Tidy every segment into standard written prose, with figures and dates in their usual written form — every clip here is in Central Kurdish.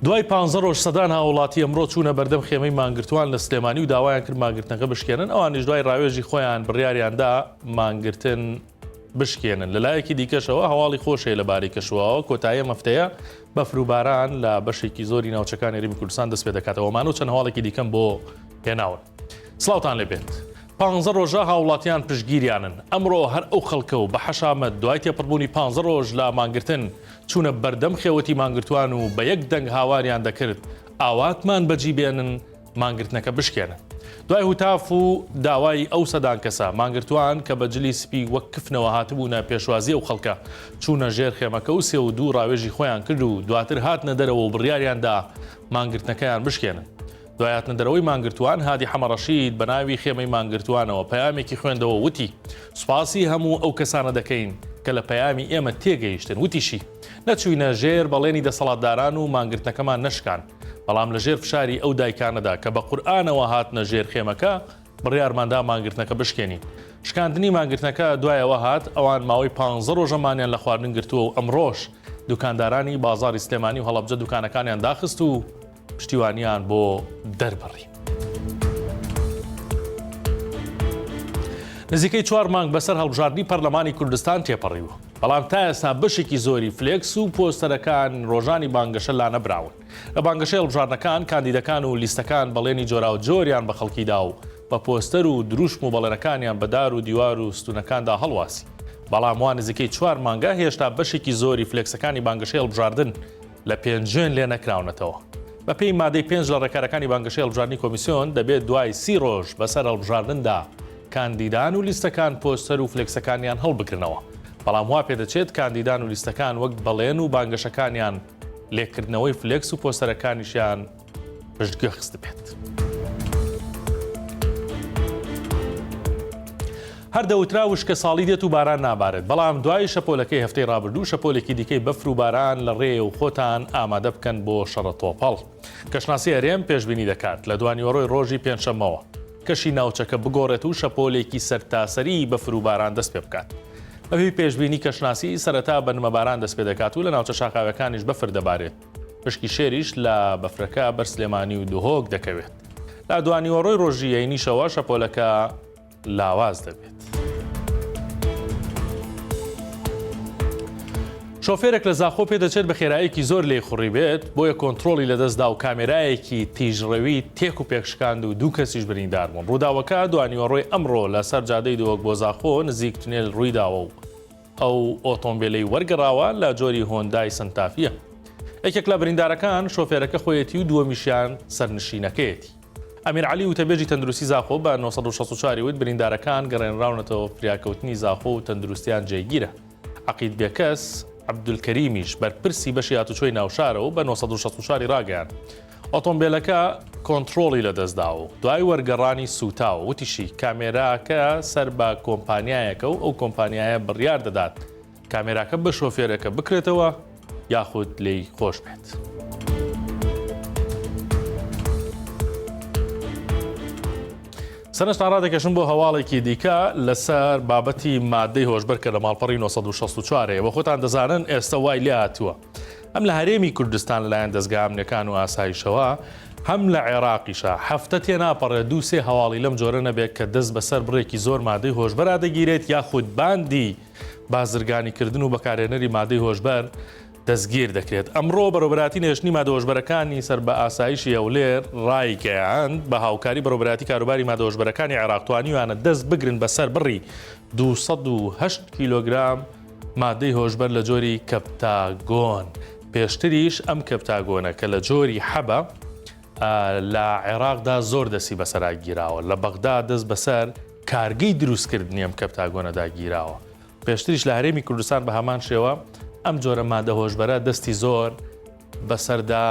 دوای 15 ڕۆژ سەدان هاوڵاتی ئەمڕۆ چوونە بەردەم خێمەی مانگرتوان لە سلێمانی و داوایان کرد مانگرتنەکە بشکێنن. ئەوانیش دوای ڕاوێژی خۆیان بڕیاریاندا مانگرتن بشکێنن. لەلایەکی دیکەشەوە هەواڵی خۆشەیە لەبارەی کەشواوە. کۆتاییە مەفتەیە بەفر و باران لە بەشێکی زۆری ناوچەکانی هەرێمی کوردستان دەست پێ دەکاتەوە. مانەوە چەند هەواڵێکی دیکەم بۆ هێناون. سڵاوتان لێبێت. 15 ڕۆژە هاوڵاتیان پشتگیریانن. ئەمڕۆ هەر ئەو خەڵکە و بە حەشامەت دوای تێپڕبوونی 15 ڕۆژ لە مانگرتن چوونە بەردەم خێوەتی مانگرتوان و بە یەک دەنگ هاواریان دەکرد ئاواتمان بەجی بێنن مانگرتنەکە بشکێنن. دوای هوتاف و داوای ئەو سەدان کەسە مانگرتوان کە بەجلی سپی وەک کفنەوە هاتبوونە پێشوازی ئەو خەڵکە چوونە ژێر خێمەکە و سێ و دوو ڕاوێژی خۆیان کرد و دواتر هاتنە دەرەوە و بڕیاریاندا مانگرتنەکەیان بشکێنن. دوایاتنە دەرەوەی مانگرتوان هادی حەمەڕەشید بە ناوی خێمەی مانگرتوانەوە پەیامێکی خوێندەوە وتی سوپاسی هەموو ئەو کەسانە دەکەین کە لە پەیامی ئێمە تێگەیشتن. وتیشی نەچووینە ژێر بەڵێنی دەسەڵاتداران و مانگرتنەکەمان نەشکان، بەڵام لە ژێر فشاری ئەو دایکانەدا کە بە قورئانەوە هاتنە ژێر خێمەکە بڕیارماندا مانگرتنەکە بشکێنین. شکاندنی مانگرتنەکە دوایەوە هات. ئەوان ماوەی 15 ڕۆژەمانیان لە خواردن گرتووە و ئەمڕۆژ دوکاندارانی بازاری سلێمانی و هەڵەبجە دوکانەکانیان داخست و پشتیوانیان بۆ دەربڕی. نزیکەی 4 مانگ بەسەر هەڵبژاردننی پەرلەمانی کوردستان تێپەڕیوە، بەڵام تا ئێستا بەشێکی زۆری فلێکس و پۆستەرەکان ڕۆژانی بانگەشە لا نەبراون. لە بانگەشەی هەڵبژاردنەکان کاندیدەکان و لیستەکان بەڵێنی جۆرا و جۆریان بە خەڵکیدا و بە پۆستەر و دروشم و بەڵێنەکانیان بەدار و دیوار و ستونەکاندا هەڵواسی. بەڵام وان نزیکەی 4 مانگە هێشتا بەشێکی زۆری فلێکسەکانی بانگەشەی هەڵبژاردن لە پێنجێن لێ نەکراونەتەوە. بە پێی مادەی 5 لە ڕێکارەکانی بانگەشەی هەڵبژاردننی کۆمیسیۆن دەبێت دوای 30 ڕۆژ بەسەر هەڵبژاردندا کاندیدان و لیستەکان پۆستەر و فلێکسەکانیان هەڵبگرنەوە. بەڵام وا پێدەچێت کاندیدان و لیستەکان وەک بەڵێن و بانگەشەکانیان لێکردنەوەی فلێکس و پۆستەرەکانیشیان پشتگوێ خست بێت. هەردەوترا وشکە ساڵی دێت و باران نابارێت، بەڵام دوای شەپۆلەکەی هەفتەی ڕابردوو شەپۆلێکی دیکەی بەفر و باران لە ڕێ و خۆتان ئامادە بکەن بۆ شەڕە تۆپەڵ. کەشناسی هەرێم پێشبینی دەکات لە دوانیوەڕۆی ڕۆژی پێنجشەممەوە کەشی ناوچەکە بگۆڕێت و شەپۆلێکی سەرتاسەری بەفر و باران دەست پێ بکات. بەپێی پێشبینی کەشناسی سەرەتا بەنمە باران دەست پێ دەکات و لە ناوچە شاخاوەکانیش بەفر دەبارێت. پشکی شێریش لە بەفرەکە بەر سلێمانی و دوهۆک دەکەوێت. لە دوانیوەڕۆی ڕۆژی یەینیشەوە شەپۆلەکە لاواز دەبێت. شۆفێرێک لە زاخۆ پێدەچێت بە خێراییەکی زۆر لێی خوڕی بێت، بۆیە کۆنتترۆلی لەدەستدا و کامێرایەکی تیژڕەوی تێک و پێکشکاند و دوو کەسیش بریندار بوون. ڕووداوەکە دوانیوەڕۆی ئەمڕۆ لەسەر جادەی دووەک بۆ زاخۆ نزیک تونێل ڕوویداوە و ئەو ئۆتۆمبیلەی وەرگەڕاوە لە جۆری هۆندای سنتافیە. یەکێک لە بریندارەکان شۆفێرەکە خۆیەتی و دووەمیشیان سەرنشینەکەیەتی. ئەمیر عەلی وتەبێژی تەندروستی زاخۆ بە 964 وت بریندارەکان گەڕێنراونەتەوە فریاکەوتنی زاخۆ و تەندروستیان جێگیرە. عەقید بێکەس عەبدولکەریمیش بەرپرسی بەشی هاتوچۆی ناوشارەوە بە 964 ڕاگەیان. ئۆتۆمبیلەکە کۆنتترۆلی لەدەستداوە و دوای وەرگەڕانی سوتاوە. وتیشی کامێراکە سەر بە کۆمپانیایەکە و ئەو کۆمپانیایە بڕیار دەدات کامێراکە بە شۆفێرەکە بکرێتەوە یاخود لێی خۆش بێت. سەرنجتان ڕادەکەشم بۆ هەواڵێکی دیکە لەسەر بابەتی مادەی هۆشبەر کە لە ماڵپەڕی 964 بە خۆتان دەزانن ئێستا وای لێ هاتووە هەم لە هەرێمی کوردستان لەلایەن دەستگا ئەمنیەکان و ئاسایشەوە هەم لە عێراقیشە هەفتە تێناپەڕێ دووسێ هەواڵی لەم جۆرە نەبێت کە دەست بەسەر بڕێکی زۆر مادەی هۆشبەر دەگیرێت یاخود باندی بازرگانیکردن و بەکارهێنەری مادەی هۆشبەر دەستگیر دەکرێت. ئەمڕۆ بەڕێوەبەراتی نێشتنی مادەهۆشبەرەکانی سەر بە ئاسایشی هەولێر ڕایگەیاند بە هاوکاری بەڕێوەبەراتی کاروباری مادەهۆشبەرەکانی عێراق توانیویانە دەست بگرن بەسەر بڕی 208 کیلۆگرام مادەی هۆشبەر لە جۆری کەپتاگۆن. پێشتریش ئەم کەپتاگۆنە کە لە جۆری حەبە لە عێراقدا زۆر دەستی بەسەراگیراوە. لە بەغدا دەست بەسەر کارگەی دروستکردنی ئەم کەپتاگۆنەدا گیراوە. پێشتریش لە هەرێمی کوردستان بە هەمان شێوە ئەم جۆرە مادە هۆشبەرە دەستی زۆر بەسەردا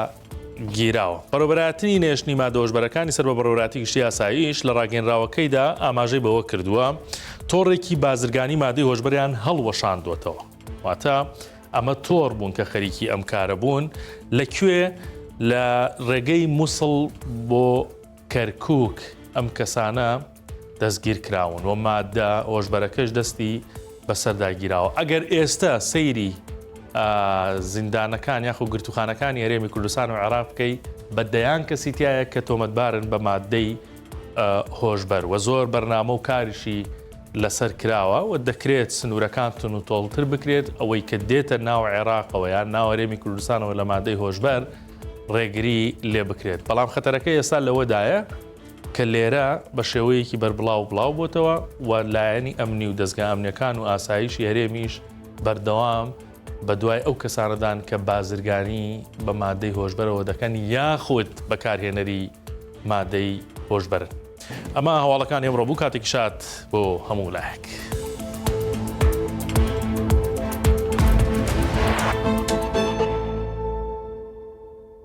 گیراوە. بەڕێوەبەراتی نێشتنی مادە هۆشبەرەکانی سەر بە بەڕێوەبەراتی گشتی ئاسایش لە ڕاگەنراوەکەیدا ئاماژەی بەوە کردووە تۆڕێکی بازرگانی مادەی هۆشبەریان هەڵوەشاندوێتەوە. واتە ئەمە تۆڕ بوون کە خەریکی ئەم کارە بوون لەکوێ لە ڕێگەی مووسڵ بۆ کەرکووک ئەم کەسانە دەستگیر کراون و مادە هۆشبەرەکەش دەستی بەسەرداگیراوە. ئەگەر ئێستا سەیری زیندانەکان یاخو گرتوخانەکانی هەرێمی کوردستان و عێراق بکەی بەدەیان کەسی تایە کە تۆمەتبارن بە مادەی هۆشبەر و زۆر بەرنامە و کاریشی لەسەر کراوە و دەکرێت سنوورەکانتون و تۆڵتر بکرێت ئەوەی کە دێتە ناو عێراقەوە یان ناو هەرێمی کوردستانەوە لە مادەی هۆشبەر ڕێگری لێ بکرێت. بەڵام خەتەرەکەی ئێستا لەوەدایە کە لێرە بە شێوەیەکی بەربڵاو بۆتەوە و لایەنی ئەمنی و دەستگا ئەمنیەکان و ئاسایشی هەرێمیش بەردەوام بە دوای ئەو کەسانەدان کە بازرگانی بە مادەی هۆشبەرەوە دەکەن یاخود بەکارهێنەری مادەی هۆشبەرن. ئەمە هەواڵەکان ئێمڕۆ بوو کاتێکی شات بۆ هەموو لایەک.